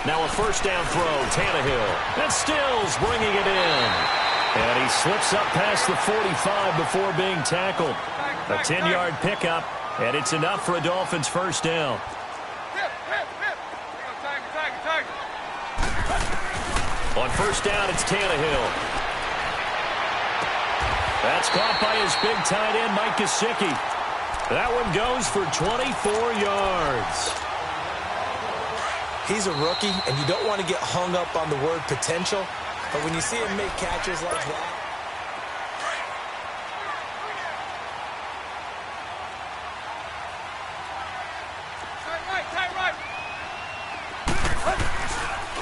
Now a first down throw, Tannehill. And Stills bringing it in. And he slips up past the 45 before being tackled. A 10-yard pickup, and it's enough for a Dolphins first down. On first down, it's Tannehill. That's caught by his big tight end, Mike Gesicki. That one goes for 24 yards. He's a rookie, and you don't want to get hung up on the word potential, but when you see him make catches like that,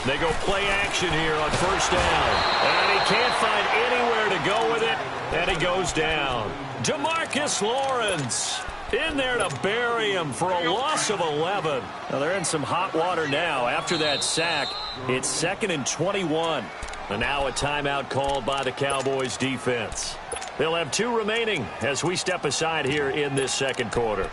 they go play action here on first down. And he can't find anywhere to go with it. And he goes down. Demarcus Lawrence in there to bury him for a loss of 11. Now they're in some hot water now after that sack. It's 2nd and 21. And now a timeout called by the Cowboys defense. They'll have 2 remaining as we step aside here in this second quarter.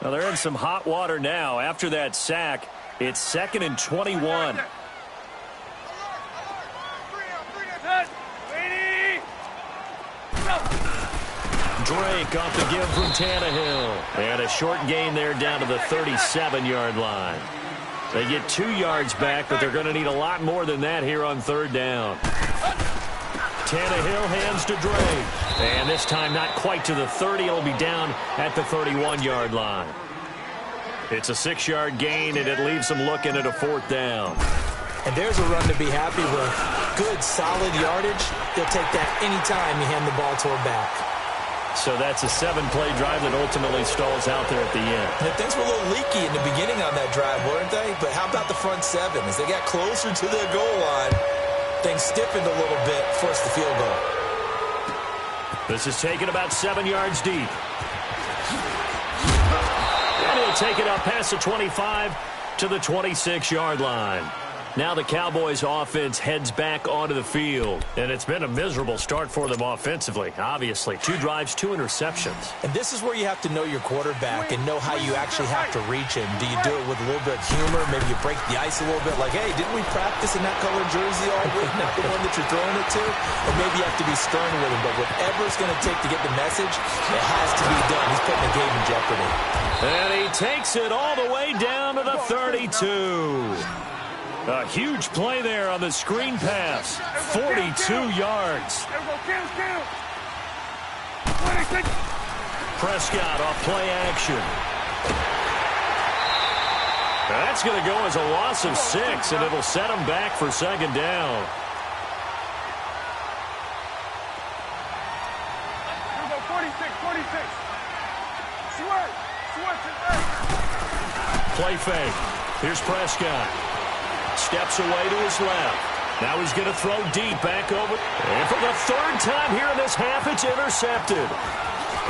Well, they're in some hot water now. After that sack, it's 2nd and 21. Drake off the give from Tannehill. And a short gain there down to the 37-yard line. They get 2 yards back, but they're going to need a lot more than that here on 3rd down. Tannehill hands to Drake. And this time not quite to the 30. It'll be down at the 31-yard line. It's a 6-yard gain, and it leaves them looking at a 4th down. And there's a run to be happy with. Good, solid yardage. They'll take that any time you hand the ball to a back. So that's a 7-play drive that ultimately stalls out there at the end. And things were a little leaky in the beginning on that drive, weren't they? But how about the front 7? As they got closer to their goal line, things stiffened a little bit, forced the field goal. This is taken about 7 yards deep. And he'll take it up past the 25 to the 26-yard line. Now the Cowboys offense heads back onto the field. And it's been a miserable start for them offensively, obviously. 2 drives, 2 interceptions. And this is where you have to know your quarterback and know how you actually have to reach him. Do you do it with a little bit of humor? Maybe you break the ice a little bit like, hey, didn't we practice in that colored jersey all week? Not the one that you're throwing it to? Or maybe you have to be stern with him. But whatever it's going to take to get the message, it has to be done. He's putting the game in jeopardy. And he takes it all the way down to the 32. A huge play there on the screen pass. 42 yards. Prescott off play action. That's going to go as a loss of 6, and it'll set him back for 2nd down. Play fake. Here's Prescott. Steps away to his left. Now he's going to throw deep back over. And for the 3rd time here in this half, it's intercepted.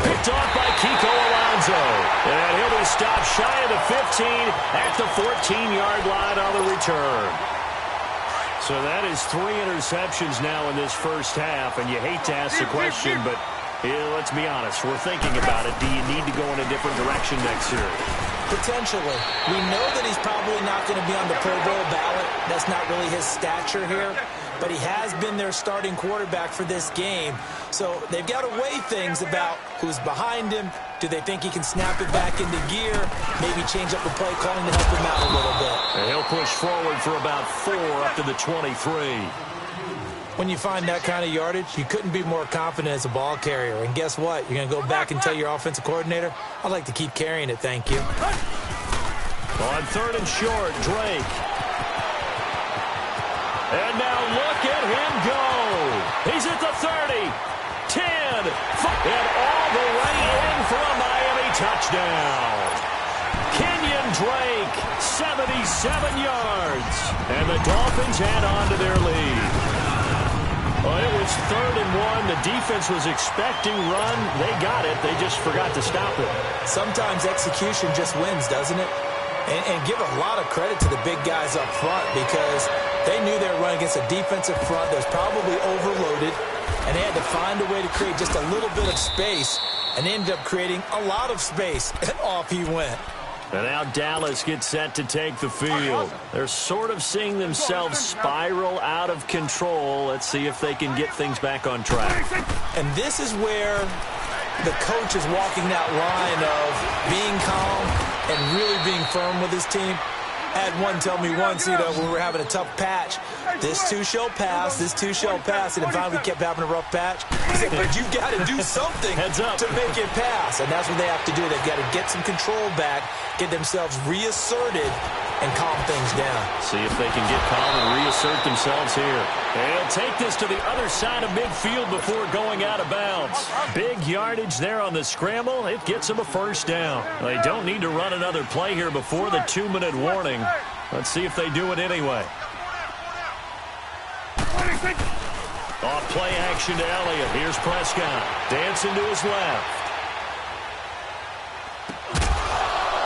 Picked off by Kiko Alonso. And he'll be stopped shy of the 15 at the 14-yard line on the return. So that is 3 interceptions now in this first half. And you hate to ask the question, but let's be honest. We're thinking about it. Do you need to go in a different direction next year? Potentially. We know that he's probably not going to be on the Pro Bowl ballot. That's not really his stature here. But he has been their starting quarterback for this game. So they've got to weigh things about who's behind him. Do they think he can snap it back into gear? Maybe change up the play calling to help him out a little bit. And he'll push forward for about 4 up to the 23. When you find that kind of yardage, you couldn't be more confident as a ball carrier. And guess what? You're going to go back and tell your offensive coordinator, I'd like to keep carrying it, thank you. On 3rd and short, Drake. And now look at him go. He's at the 30, 10, 5, and all the way in for a Miami touchdown. Kenyon Drake, 77 yards. And the Dolphins add on to their lead. Well, it was 3rd and 1. The defense was expecting run. They got it. They just forgot to stop it. Sometimes execution just wins, doesn't it? And give a lot of credit to the big guys up front because they knew they were running against a defensive front that was probably overloaded, and they had to find a way to create just a little bit of space and ended up creating a lot of space, and off he went. And now Dallas gets set to take the field. They're sort of seeing themselves spiral out of control. Let's see if they can get things back on track. And this is where the coach is walking that line of being calm and really being firm with his team. I had one tell me once, when we were having a tough patch, this too shall pass, this too shall pass, and then finally we kept having a rough patch. He said, but you've got to do something to make it pass, and that's what they have to do. They've got to get some control back, get themselves reasserted, and calm things down. See if they can get calm and reassert themselves here. They'll take this to the other side of midfield before going out of bounds. Big yardage there on the scramble. It gets them a 1st down. They don't need to run another play here before the 2-minute warning. Let's see if they do it anyway. Off play action to Elliott. Here's Prescott. Dancing to his left.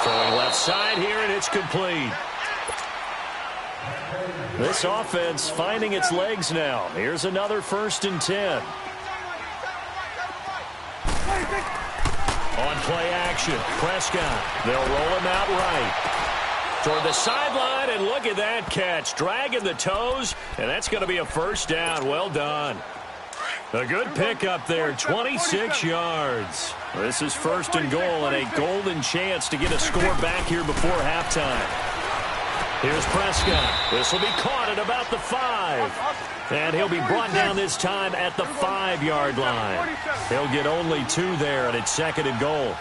Throwing left side here, and it's complete. This offense finding its legs now. Here's another 1st and 10. On play action, Prescott. They'll roll him out right. Toward the sideline, and look at that catch. Dragging the toes, and that's going to be a first down. Well done. A good pickup there, 26 yards. This is first and goal, and a golden chance to get a score back here before halftime. Here's Prescott. This will be caught at about the 5. And he'll be brought down this time at the 5-yard line. He'll get only 2 there, and it's second and goal.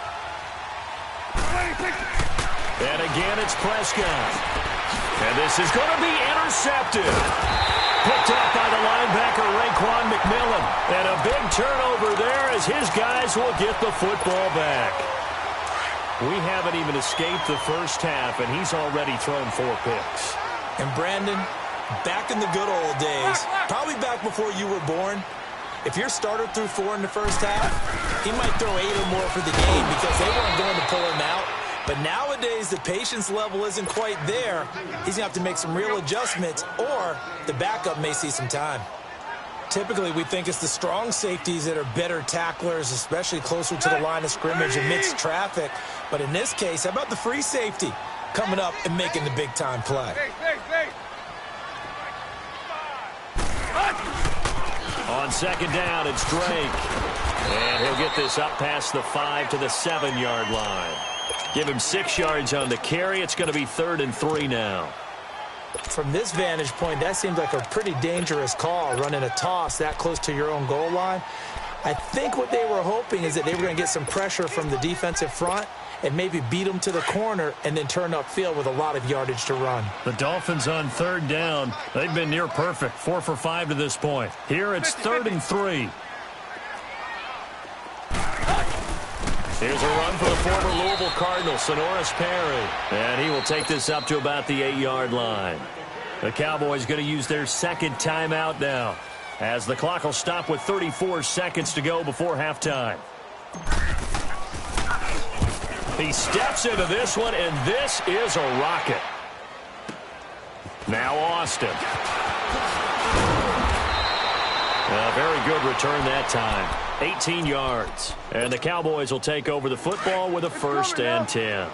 And again, it's Prescott. And this is going to be intercepted. Picked up by the linebacker, Raekwon McMillan. And a big turnover there as his guys will get the football back. We haven't even escaped the first half, and he's already thrown 4 picks. And Brandon, back in the good old days, probably back before you were born, if your starter threw 4 in the first half, he might throw 8 or more for the game because they weren't going to pull him out. But nowadays, the patience level isn't quite there. He's going to have to make some real adjustments, or the backup may see some time. Typically, we think it's the strong safeties that are better tacklers, especially closer to the line of scrimmage amidst traffic. But in this case, how about the free safety coming up and making the big-time play? On second down, it's Drake. And he'll get this up past the 5 to the 7-yard line. Give him 6 yards on the carry. It's going to be 3rd and 3 now. From this vantage point, that seems like a pretty dangerous call, running a toss that close to your own goal line. I think what they were hoping is that they were going to get some pressure from the defensive front and maybe beat them to the corner and then turn upfield with a lot of yardage to run. The Dolphins on 3rd down. They've been near perfect, 4 for 5 to this point. Here it's 3rd and 3. Here's a run for the former Louisville Cardinal, Sonoris Perry. And he will take this up to about the 8-yard line. The Cowboys going to use their second timeout now, as the clock will stop with 34 seconds to go before halftime. He steps into this one, and this is a rocket. Now Austin. A very good return that time. 18 yards. And the Cowboys will take over the football with a 1st and 10.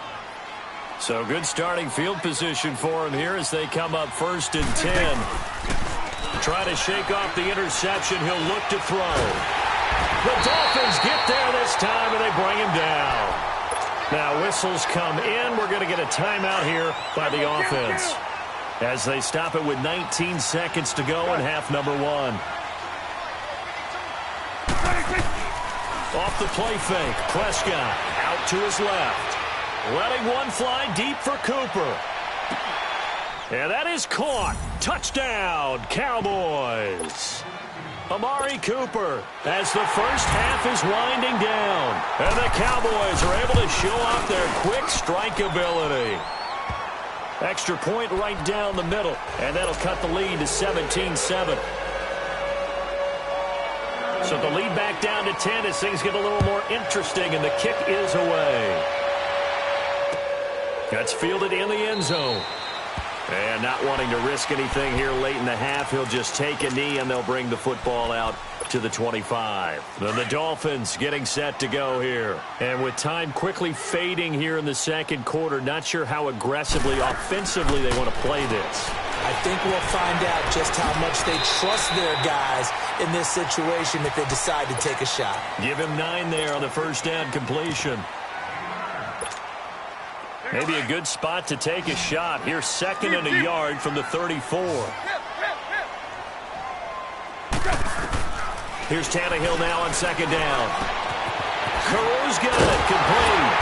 So good starting field position for him here as they come up 1st and 10. Try to shake off the interception. He'll look to throw. The Dolphins get there this time, and they bring him down. Now whistles come in. We're going to get a timeout here by the offense, as they stop it with 19 seconds to go in half number 1. Off the play fake, Prescott out to his left. Letting one fly deep for Cooper. And that is caught. Touchdown, Cowboys. Amari Cooper as the first half is winding down. And the Cowboys are able to show off their quick strike ability. Extra point right down the middle, and that'll cut the lead to 17-7. So the lead back down to 10 as things get a little more interesting, and the kick is away. That's fielded in the end zone. And not wanting to risk anything here late in the half, he'll just take a knee, and they'll bring the football out to the 25. Then the Dolphins getting set to go here. And with time quickly fading here in the second quarter, not sure how aggressively, offensively they want to play this. I think we'll find out just how much they trust their guys in this situation if they decide to take a shot. Give him 9 there on the first down completion. Maybe a good spot to take a shot. Here's 2nd and a yard from the 34. Here's Tannehill now on 2nd down. Carew's got it complete.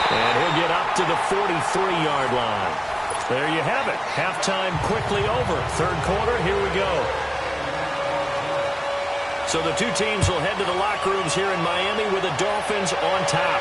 And he'll get up to the 43-yard line. There you have it. Halftime quickly over. 3rd quarter, here we go. So the two teams will head to the locker rooms here in Miami with the Dolphins on top.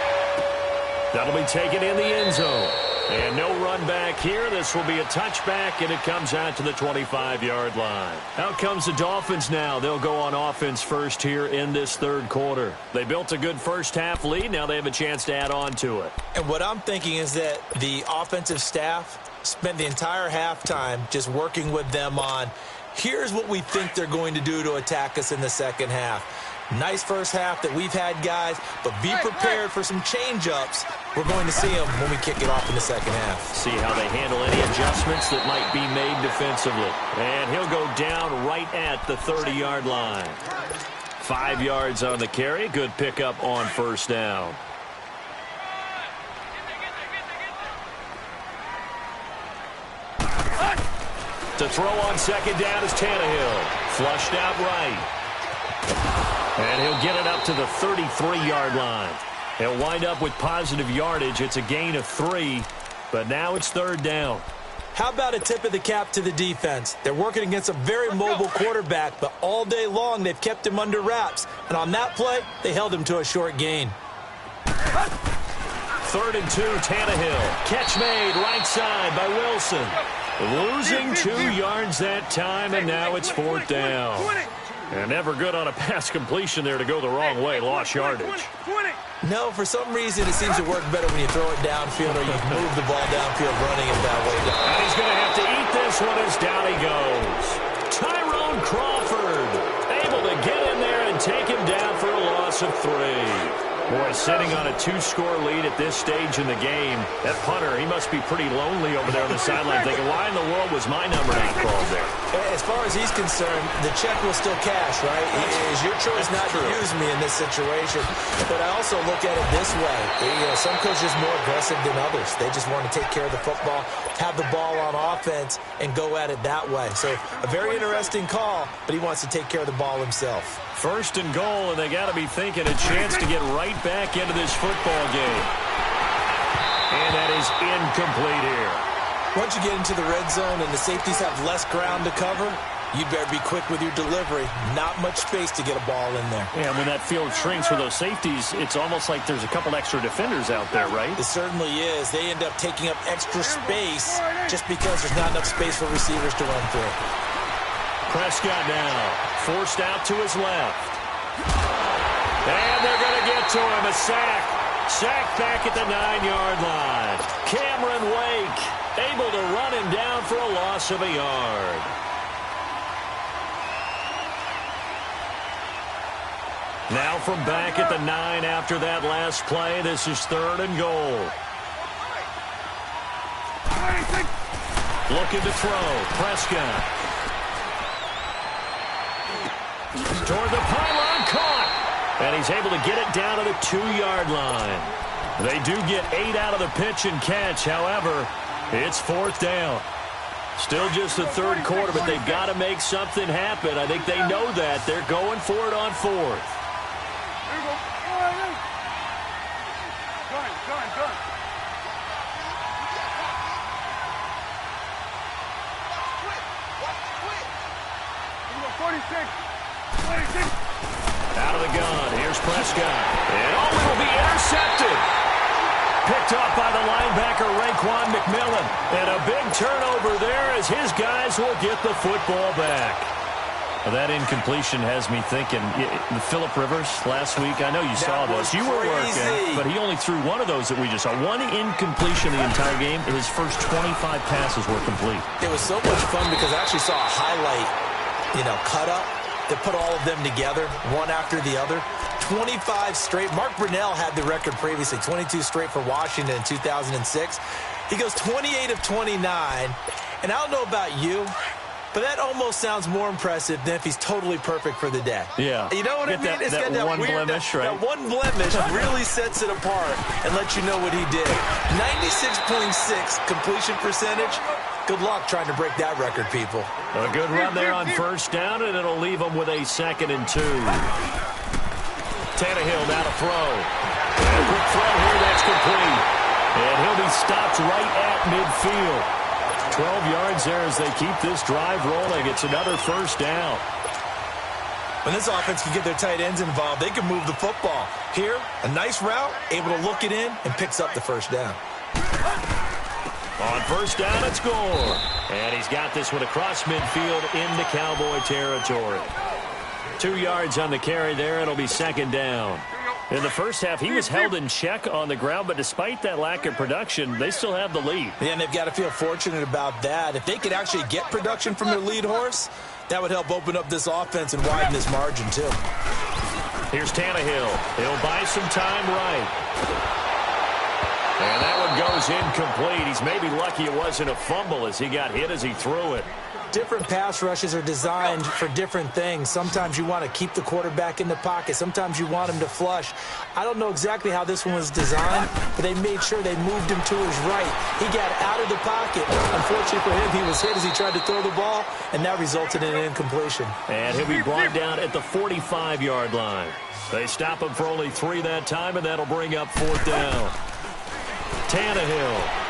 That'll be taken in the end zone. And no run back here. This will be a touchback, and it comes out to the 25-yard line. Out comes the Dolphins now. They'll go on offense first here in this 3rd quarter. They built a good first half lead. Now they have a chance to add on to it. And what I'm thinking is that the offensive staff spent the entire halftime just working with them on, here's what we think they're going to do to attack us in the second half. Nice first half that we've had, guys, but be prepared for some change-ups. We're going to see them when we kick it off in the second half. See how they handle any adjustments that might be made defensively. And he'll go down right at the 30-yard line. 5 yards on the carry. Good pickup on first down. To throw on second down is Tannehill. Flushed out right. And he'll get it up to the 33-yard line. He'll wind up with positive yardage. It's a gain of 3, but now it's third down. How about a tip of the cap to the defense? They're working against a very mobile quarterback, but all day long they've kept him under wraps. And on that play, they held him to a short gain. 3rd and 2, Tannehill. Catch made right side by Wilson. Losing 2 yards that time, and now it's 4th down. And never good on a pass completion there to go the wrong way. Lost yardage. No, for some reason it seems to work better when you throw it downfield or you move the ball downfield running it that way. And he's going to have to eat this one as down he goes. Tyrone Crawford able to get in there and take him down for a loss of 3. Boy, sitting on a 2-score lead at this stage in the game. That punter, he must be pretty lonely over there on the sideline thinking, why in the world was my number not called there? As far as he's concerned, the check will still cash, right? It is your choice not to use me in this situation. But I also look at it this way. Some coaches are more aggressive than others. They just want to take care of the football, have the ball on offense, and go at it that way. So a very interesting call, but he wants to take care of the ball himself. 1st and goal, and they got to be thinking a chance to get right back into this football game. And that is incomplete here. Once you get into the red zone and the safeties have less ground to cover, you better be quick with your delivery. Not much space to get a ball in there. Yeah, when that field shrinks for those safeties, it's almost like there's a couple extra defenders out there, right? It certainly is. They end up taking up extra space just because there's not enough space for receivers to run through. Prescott now forced out to his left. And they're going to get to him. A sack. Sack back at the 9-yard line. Cameron Wake able to run him down for a loss of a yard. Now from back at the 9 after that last play, this is 3rd and goal. Looking to throw. Prescott. Toward the pylon, caught. And he's able to get it down to the 2-yard line. They do get 8 out of the pitch and catch. However, it's 4th down. Still just the 3rd quarter, but they've got to make something happen. I think they know that. They're going for it on 4th. Out of the gun. Here's Prescott. And oh, it will be intercepted. Picked off by the linebacker, Raekwon McMillan. And a big turnover there as his guys will get the football back. Well, that incompletion has me thinking. Phillip Rivers last week, I know you saw this. You were working, but he only threw one of those that we just saw. One incompletion the entire game. His first 25 passes were complete. It was so much fun because I actually saw a highlight, cut up. They put all of them together, one after the other. 25 straight. Mark Brunell had the record previously, 22 straight for Washington in 2006. He goes 28 of 29. And I don't know about you, but that almost sounds more impressive than if he's totally perfect for the day. Yeah. You know what I mean? It's got that one weird, blemish, right? That one blemish really sets it apart and lets you know what he did. 96.6 completion percentage. Good luck trying to break that record, people. A good run there on first down, and it'll leave them with a 2nd and 2. Tannehill now to throw. And a quick throw here, that's complete. And he'll be stopped right at midfield. 12 yards there as they keep this drive rolling. It's another first down. When this offense can get their tight ends involved, they can move the football. Here, a nice route, able to look it in, and picks up the first down. On first down, it's Gore. And he's got this one across midfield into Cowboy territory. 2 yards on the carry there. It'll be 2nd down. In the first half, he was held in check on the ground, but despite that lack of production, they still have the lead. Yeah, and they've got to feel fortunate about that. If they could actually get production from their lead horse, that would help open up this offense and widen this margin, too. Here's Tannehill. He'll buy some time right. And that one goes incomplete. He's maybe lucky it wasn't a fumble as he got hit as he threw it. Different pass rushes are designed for different things. Sometimes you want to keep the quarterback in the pocket. Sometimes you want him to flush. I don't know exactly how this one was designed, but they made sure they moved him to his right. He got out of the pocket. Unfortunately for him, he was hit as he tried to throw the ball, and that resulted in an incompletion. And he'll be brought down at the 45-yard line. They stop him for only 3 that time, and that'll bring up 4th down. Tannehill.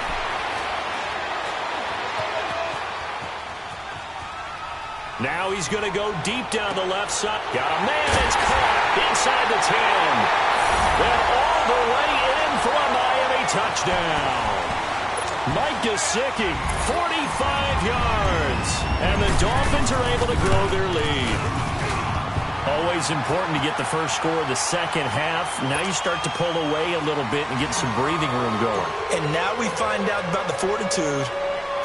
Now he's going to go deep down the left side. Got a man that's caught inside the 10. Then all the way in for a Miami touchdown. Mike Gesicki, 45 yards. And the Dolphins are able to grow their lead. Always important to get the first score of the second half. Now you start to pull away a little bit and get some breathing room going. And now we find out about the fortitude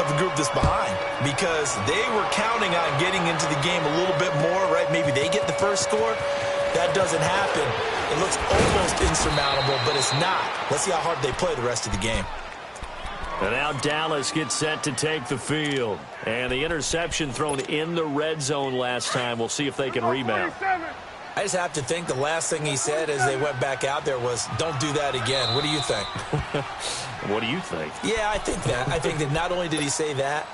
of the group that's behind, because they were counting on getting into the game a little bit more, right? Maybe they get the first score. That doesn't happen. It looks almost insurmountable, but it's not. Let's see how hard they play the rest of the game. And now Dallas gets set to take the field. And the interception thrown in the red zone last time. We'll see if they can rebound. I just have to think the last thing he said as they went back out there was, don't do that again. What do you think? What do you think? Yeah, I think that. I think that not only did he say that,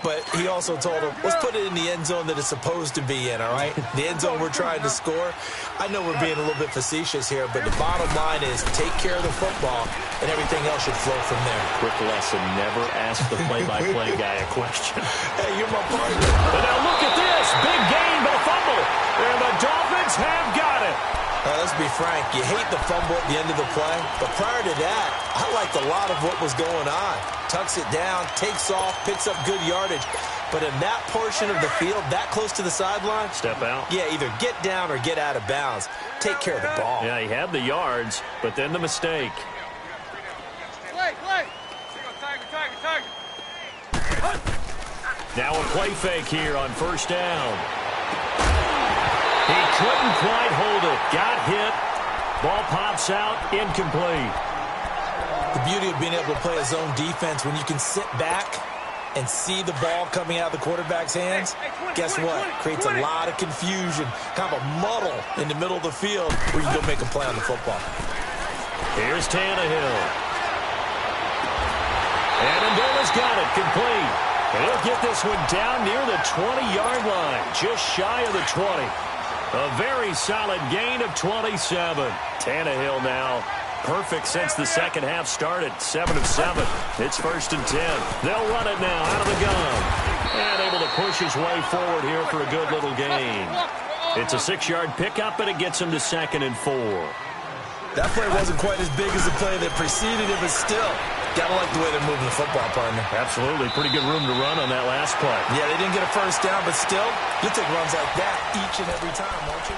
but he also told him, let's put it in the end zone that it's supposed to be in, all right? The end zone we're trying to score. I know we're being a little bit facetious here, but the bottom line is take care of the football, and everything else should flow from there. Quick lesson, never ask the play-by-play guy a question. Hey, you're my partner. But now look at this. Big gain, but a fumble. And the Dolphins have got it. Let's be frank, you hate the fumble at the end of the play, but prior to that, I liked a lot of what was going on. Tucks it down, takes off, picks up good yardage. But in that portion of the field, that close to the sideline, step out. Yeah, either get down or get out of bounds. Take care of the ball. Yeah, he had the yards, but then the mistake. Now a play fake here on first down. He couldn't quite hold it. Got hit. Ball pops out. Incomplete. The beauty of being able to play a zone defense when you can sit back and see the ball coming out of the quarterback's hands, guess what? Creates a lot of confusion, kind of a muddle in the middle of the field where you can go make a play on the football. Here's Tannehill. And Amendola's got it. Complete. And he'll get this one down near the 20-yard line, just shy of the 20. A very solid gain of 27. Tannehill now perfect since the second half started. 7 of 7. It's 1st and 10. They'll run it now out of the gun. And able to push his way forward here for a good little gain. It's a 6-yard pickup, and it gets him to 2nd and 4. That play wasn't quite as big as the play that preceded it, but still, gotta like the way they're moving the football, partner. Absolutely. Pretty good room to run on that last play. Yeah, they didn't get a first down, but still, you'll take runs like that each and every time, won't you?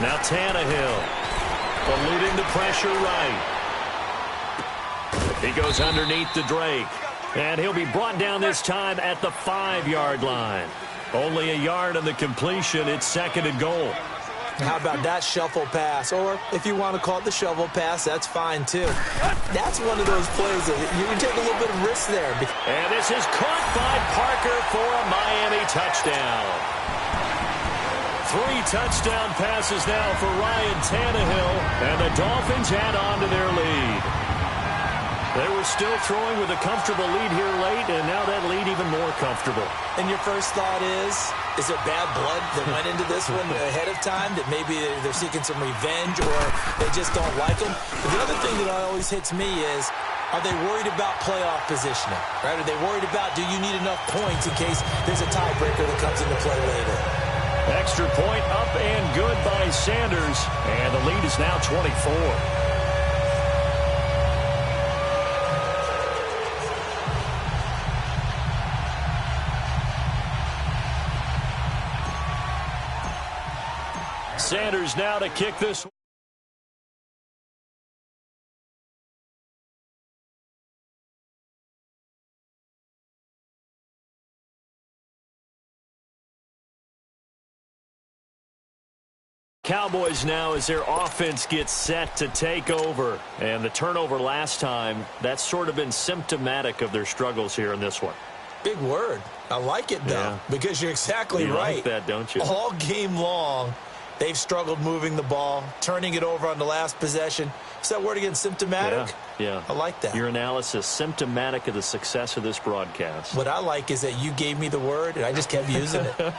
Now Tannehill eluding the pressure right. He goes underneath to Drake. And he'll be brought down this time at the 5-yard line. Only a yard on the completion. It's 2nd and goal. How about that shuffle pass? Or if you want to call it the shovel pass, that's fine too. That's one of those plays that you can take a little bit of risk there. And this is caught by Parker for a Miami touchdown. 3 touchdown passes now for Ryan Tannehill. And the Dolphins add on to their lead. They were still throwing with a comfortable lead here late, and now that lead even more comfortable. And your first thought is there bad blood that went into this one ahead of time, that maybe they're seeking some revenge or they just don't like him? But the other thing that always hits me is, are they worried about playoff positioning? Right? Are they worried about, do you need enough points in case there's a tiebreaker that comes into play later? Extra point up and good by Sanders, and the lead is now 24. Sanders now to kick this. Cowboys now as their offense gets set to take over. And the turnover last time, that's sort of been symptomatic of their struggles here in this one. Big word. I like it, though, because you're exactly right. You like that, don't you? All game long, they've struggled moving the ball, turning it over on the last possession. Is that word again, symptomatic? Yeah. I like that. Your analysis, symptomatic of the success of this broadcast. What I like is that you gave me the word, and I just kept using it.